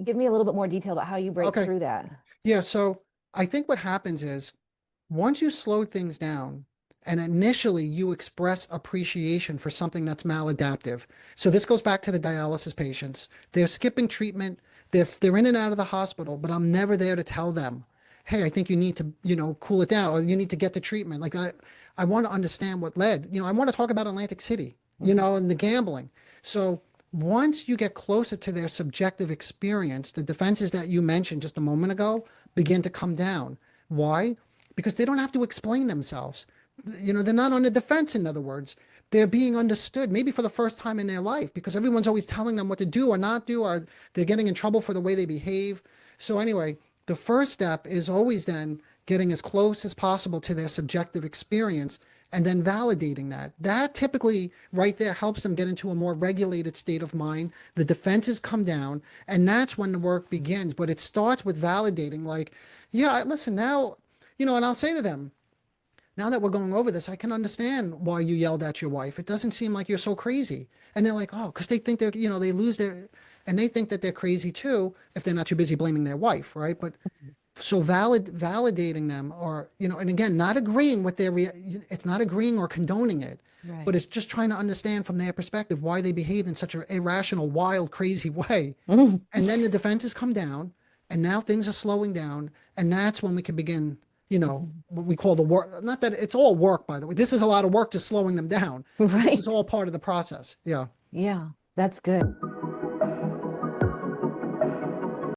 give me a little bit more detail about how you break Okay. through that. Yeah. So I think what happens is once you slow things down and initially you express appreciation for something that's maladaptive. So this goes back to the dialysis patients. They're skipping treatment. They're in and out of the hospital, but I'm never there to tell them, hey, I think you need to, cool it down or you need to get the treatment. Like I want to understand what led, I want to talk about Atlantic City, and the gambling. So once you get closer to their subjective experience, the defenses that you mentioned just a moment ago begin to come down. Why? Because they don't have to explain themselves. They're not on the defense, in other words. They're being understood, maybe for the first time in their life, because everyone's always telling them what to do or not do, or they're getting in trouble for the way they behave. So, anyway, the first step is always then getting as close as possible to their subjective experience and then validating that. That typically right there helps them get into a more regulated state of mind. The defenses come down, and that's when the work begins. But it starts with validating, like, yeah, listen, now, and I'll say to them, now that we're going over this, I can understand why you yelled at your wife. It doesn't seem like you're so crazy. And they're like, oh, because they think they're, they lose their, and they think that they're crazy too, if they're not too busy blaming their wife, right? But so validating them or, and again, not agreeing with it's not agreeing or condoning it, but Right. it's just trying to understand from their perspective why they behaved in such an irrational, wild, crazy way. And then the defenses come down and now things are slowing down. And that's when we can begin, what we call the work. Not that it's all work, by the way. This is a lot of work just slowing them down, but this is Right. all part of the process. Yeah. Yeah, that's good.